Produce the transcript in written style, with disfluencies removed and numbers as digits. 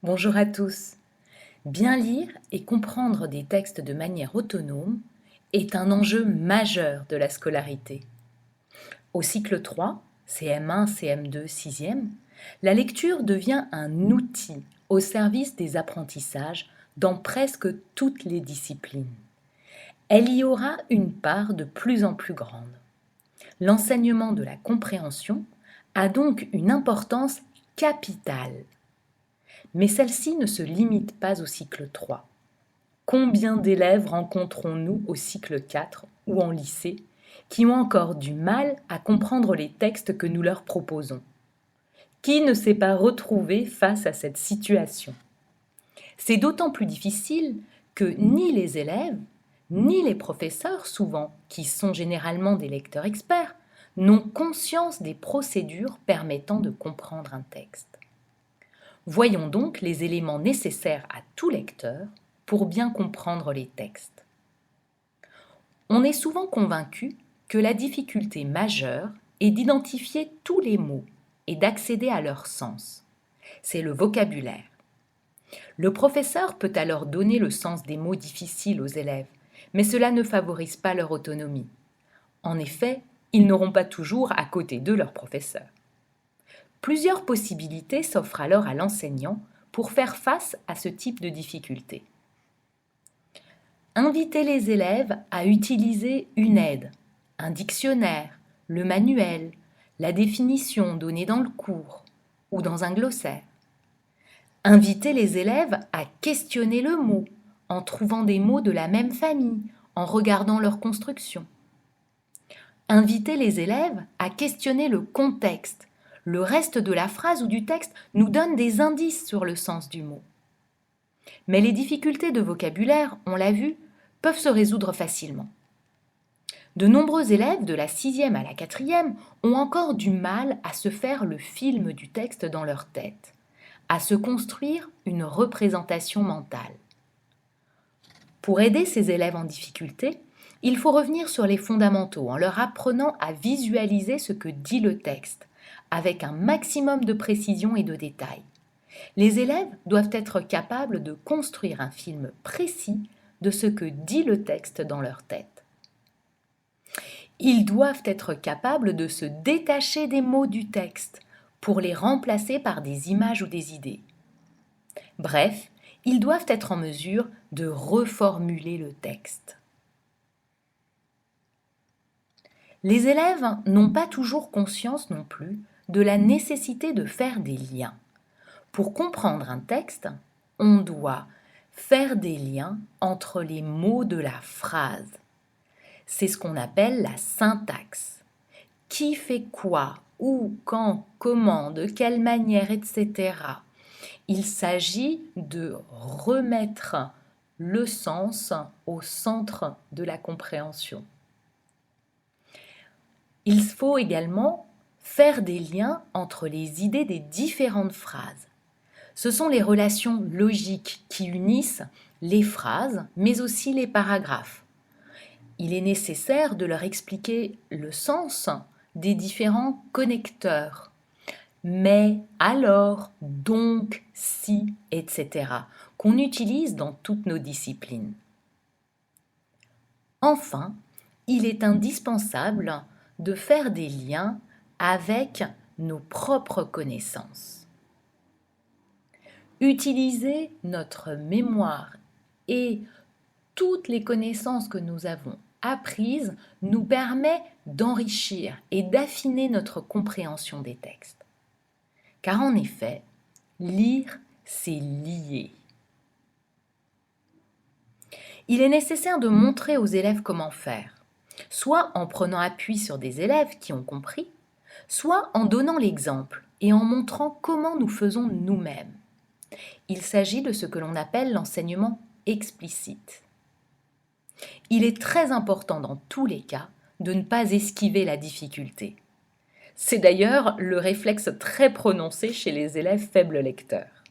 Bonjour à tous. Bien lire et comprendre des textes de manière autonome est un enjeu majeur de la scolarité. Au cycle 3, CM1, CM2, 6e, la lecture devient un outil au service des apprentissages dans presque toutes les disciplines. Elle y aura une part de plus en plus grande. L'enseignement de la compréhension a donc une importance capitale. Mais celle-ci ne se limite pas au cycle 3. Combien d'élèves rencontrons-nous au cycle 4 ou en lycée qui ont encore du mal à comprendre les textes que nous leur proposons? Qui ne s'est pas retrouvé face à cette situation? C'est d'autant plus difficile que ni les élèves, ni les professeurs, souvent, qui sont généralement des lecteurs experts, n'ont conscience des procédures permettant de comprendre un texte. Voyons donc les éléments nécessaires à tout lecteur pour bien comprendre les textes. On est souvent convaincu que la difficulté majeure est d'identifier tous les mots et d'accéder à leur sens. C'est le vocabulaire. Le professeur peut alors donner le sens des mots difficiles aux élèves, mais cela ne favorise pas leur autonomie. En effet, ils n'auront pas toujours à côté d'eux leur professeur. Plusieurs possibilités s'offrent alors à l'enseignant pour faire face à ce type de difficulté. Inviter les élèves à utiliser une aide, un dictionnaire, le manuel, la définition donnée dans le cours ou dans un glossaire. Inviter les élèves à questionner le mot en trouvant des mots de la même famille, en regardant leur construction. Inviter les élèves à questionner le contexte. Le reste de la phrase ou du texte nous donne des indices sur le sens du mot. Mais les difficultés de vocabulaire, on l'a vu, peuvent se résoudre facilement. De nombreux élèves de la 6e à la 4e ont encore du mal à se faire le film du texte dans leur tête, à se construire une représentation mentale. Pour aider ces élèves en difficulté, il faut revenir sur les fondamentaux en leur apprenant à visualiser ce que dit le texte, avec un maximum de précision et de détails. Les élèves doivent être capables de construire un film précis de ce que dit le texte dans leur tête. Ils doivent être capables de se détacher des mots du texte pour les remplacer par des images ou des idées. Bref, ils doivent être en mesure de reformuler le texte. Les élèves n'ont pas toujours conscience non plus de la nécessité de faire des liens. Pour comprendre un texte, on doit faire des liens entre les mots de la phrase. C'est ce qu'on appelle la syntaxe. Qui fait quoi, où, quand, comment, de quelle manière, etc. Il s'agit de remettre le sens au centre de la compréhension. Il faut également faire des liens entre les idées des différentes phrases. Ce sont les relations logiques qui unissent les phrases, mais aussi les paragraphes. Il est nécessaire de leur expliquer le sens des différents connecteurs. Mais, alors, donc, si, etc., qu'on utilise dans toutes nos disciplines. Enfin, il est indispensable de faire des liens avec nos propres connaissances. Utiliser notre mémoire et toutes les connaissances que nous avons apprises nous permet d'enrichir et d'affiner notre compréhension des textes. Car en effet, lire, c'est lier. Il est nécessaire de montrer aux élèves comment faire, soit en prenant appui sur des élèves qui ont compris, soit en donnant l'exemple et en montrant comment nous faisons nous-mêmes. Il s'agit de ce que l'on appelle l'enseignement explicite. Il est très important dans tous les cas de ne pas esquiver la difficulté. C'est d'ailleurs le réflexe très prononcé chez les élèves faibles lecteurs.